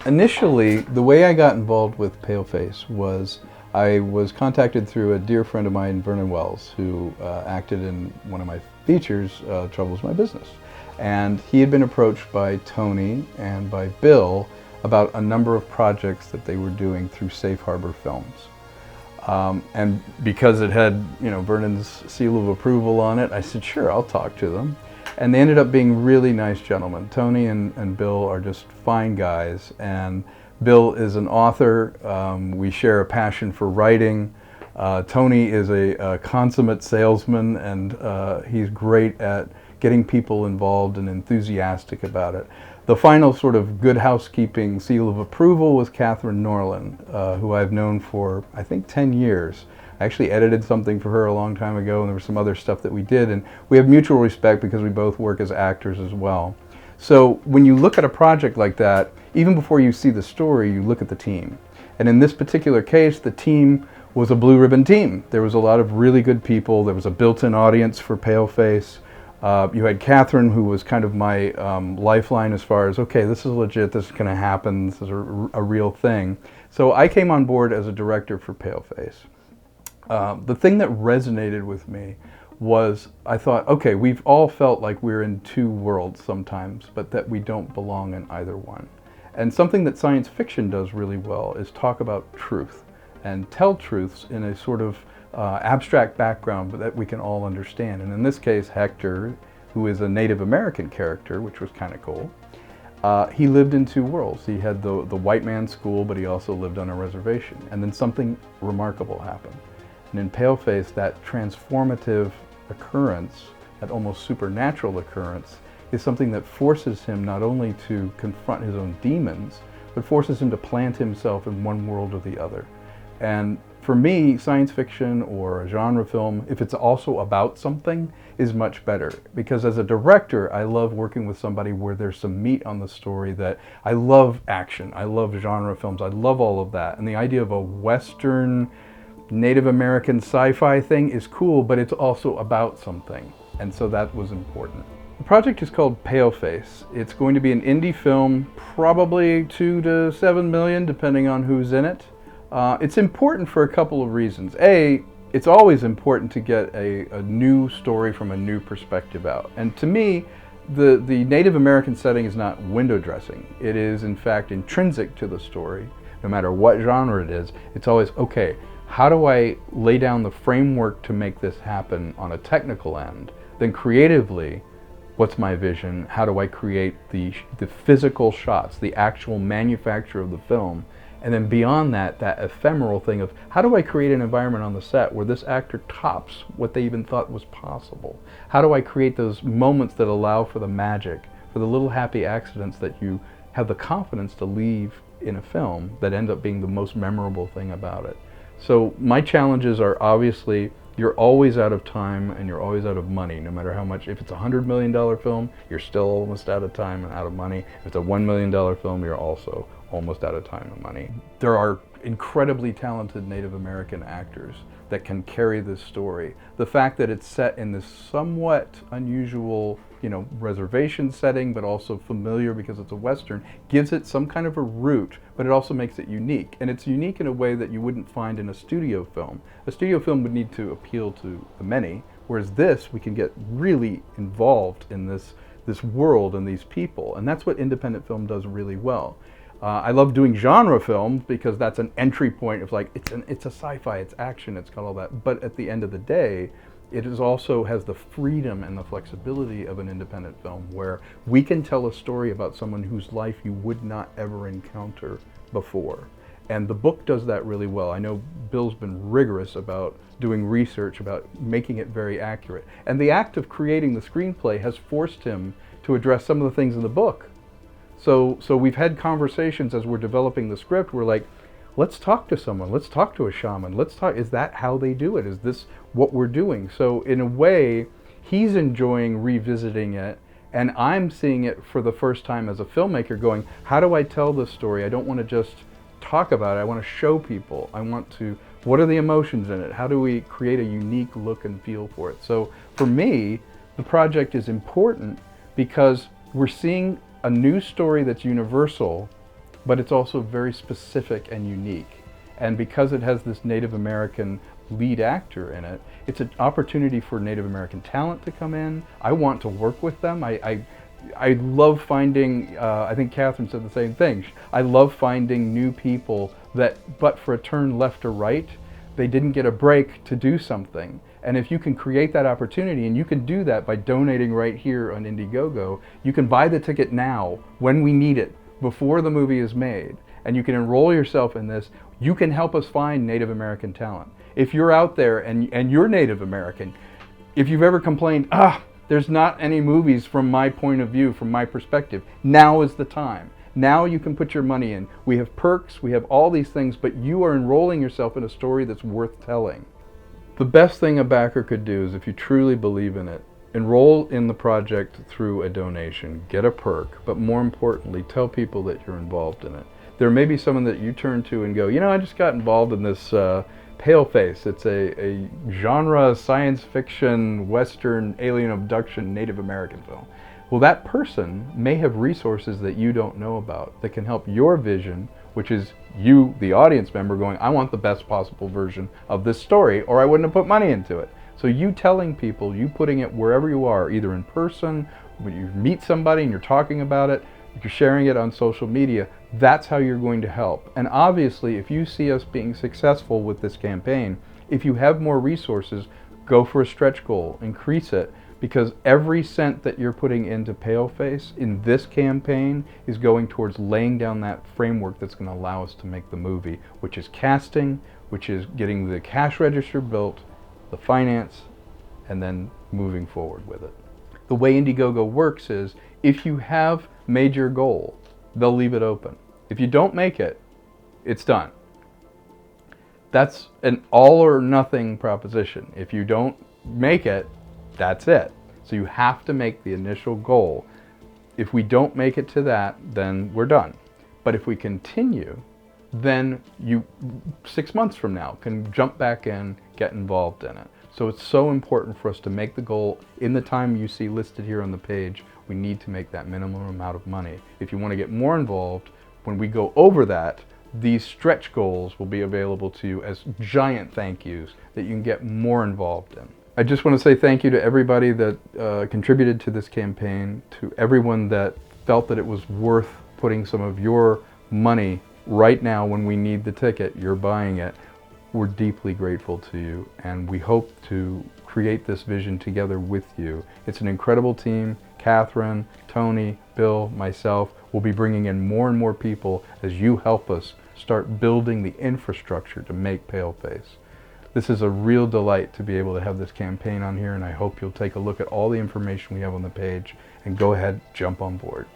Initially, the way I got involved with Paleface was I was contacted through a dear friend of mine, Vernon Wells, who acted in one of my features, Trouble's My Business. And he had been approached by Tony and by Bill about a number of projects that they were doing through Safe Harbor Films. And because it had, Vernon's seal of approval on it, I said, sure, I'll talk to them. And they ended up being really nice gentlemen. Tony and Bill are just fine guys, and Bill is an author. We share a passion for writing. Tony is a consummate salesman, and he's great at getting people involved and enthusiastic about it. The final sort of good housekeeping seal of approval was Catherine Norland, who I've known for, I think, 10 years. I actually edited something for her a long time ago, and there was some other stuff that we did, and we have mutual respect because we both work as actors as well. So when you look at a project like that, even before you see the story, you look at the team. And in this particular case, the team was a blue ribbon team. There was a lot of really good people. There was a built-in audience for Paleface. You had Catherine, who was kind of my lifeline as far as, okay, this is legit, this is going to happen, this is a real thing. So I came on board as a director for Paleface. The thing that resonated with me was I thought, okay, we've all felt like we're in two worlds sometimes, but that we don't belong in either one. And something that science fiction does really well is talk about truth and tell truths in a sort of abstract background but that we can all understand. And in this case, Hector, who is a Native American character, which was kind of cool, he lived in two worlds. He had the white man's school, but he also lived on a reservation. And then something remarkable happened. And in Paleface, that transformative occurrence, that almost supernatural occurrence, is something that forces him not only to confront his own demons, but forces him to plant himself in one world or the other. And for me, science fiction or a genre film, if it's also about something, is much better. Because as a director, I love working with somebody where there's some meat on the story. That I love action, I love genre films, I love all of that. And the idea of a Western Native American sci-fi thing is cool, but it's also about something, and so that was important. The project is called Paleface. It's going to be an indie film, probably 2 to 7 million, depending on who's in it. It's important for a couple of reasons. A, it's always important to get a new story from a new perspective out. And to me, the Native American setting is not window dressing. It is, in fact, intrinsic to the story. No matter what genre it is, it's always, okay, how do I lay down the framework to make this happen on a technical end? Then creatively, what's my vision? How do I create the physical shots, the actual manufacture of the film? And then beyond that, that ephemeral thing of how do I create an environment on the set where this actor tops what they even thought was possible? How do I create those moments that allow for the magic, for the little happy accidents that you have the confidence to leave in a film that end up being the most memorable thing about it? So my challenges are obviously, you're always out of time and you're always out of money, no matter how much. If it's a $100 million film, you're still almost out of time and out of money. If it's a $1 million film, you're also almost out of time and money. There are incredibly talented Native American actors that can carry this story. The fact that it's set in this somewhat unusual, reservation setting, but also familiar because it's a Western, gives it some kind of a root, but it also makes it unique. And it's unique in a way that you wouldn't find in a studio film. A studio film would need to appeal to the many, whereas this, we can get really involved in this world and these people. And that's what independent film does really well. I love doing genre films because that's an entry point of like, it's a sci-fi, it's action, it's got all that. But at the end of the day, it is also has the freedom and the flexibility of an independent film where we can tell a story about someone whose life you would not ever encounter before. And the book does that really well. I know Bill's been rigorous about doing research, about making it very accurate. And the act of creating the screenplay has forced him to address some of the things in the book. So we've had conversations as we're developing the script. We're like, let's talk to someone. Let's talk to a shaman. Let's talk. Is that how they do it? Is this what we're doing? So in a way, he's enjoying revisiting it, and I'm seeing it for the first time as a filmmaker going, how do I tell this story? I don't want to just talk about it. I want to show people. I want to, what are the emotions in it? How do we create a unique look and feel for it? So for me, the project is important because we're seeing a new story that's universal but it's also very specific and unique. And because it has this Native American lead actor in it, it's an opportunity for Native American talent to come in. I want to work with them. I love finding, I think Catherine said the same thing, I love finding new people that, but for a turn left or right, they didn't get a break to do something. And if you can create that opportunity, and you can do that by donating right here on Indiegogo, you can buy the ticket now when we need it, before the movie is made, and you can enroll yourself in this. You can help us find Native American talent. If you're out there and you're Native American, if you've ever complained, there's not any movies from my point of view, from my perspective, now is the time. Now you can put your money in. We have perks, we have all these things, but you are enrolling yourself in a story that's worth telling. The best thing a backer could do is, if you truly believe in it, enroll in the project through a donation, get a perk, but more importantly, tell people that you're involved in it. There may be someone that you turn to and go, you know, I just got involved in this Paleface. It's a genre science fiction, Western, alien abduction, Native American film. Well, that person may have resources that you don't know about that can help your vision, which is you, the audience member, going, I want the best possible version of this story, or I wouldn't have put money into it. So you telling people, you putting it wherever you are, either in person, when you meet somebody and you're talking about it, if you're sharing it on social media, that's how you're going to help. And obviously, if you see us being successful with this campaign, if you have more resources, go for a stretch goal, increase it, because every cent that you're putting into Paleface in this campaign is going towards laying down that framework that's going to allow us to make the movie, which is casting, which is getting the cash register built, the finance, and then moving forward with it. The way Indiegogo works is, if you have made your goal, they'll leave it open. If you don't make it, it's done. That's an all or nothing proposition. If you don't make it, that's it. So you have to make the initial goal. If we don't make it to that, then we're done. But if we continue, then you, 6 months from now, can jump back in, get involved in it. So it's so important for us to make the goal in the time you see listed here on the page. We need to make that minimum amount of money. If you want to get more involved, when we go over that, these stretch goals will be available to you as giant thank yous that you can get more involved in. I just want to say thank you to everybody that contributed to this campaign, to everyone that felt that it was worth putting some of your money right now when we need the ticket. You're buying it. We're deeply grateful to you, and we hope to create this vision together with you. It's an incredible team. Catherine, Tony, Bill, myself will be bringing in more and more people as you help us start building the infrastructure to make Paleface. This is a real delight to be able to have this campaign on here, and I hope you'll take a look at all the information we have on the page and go ahead, jump on board.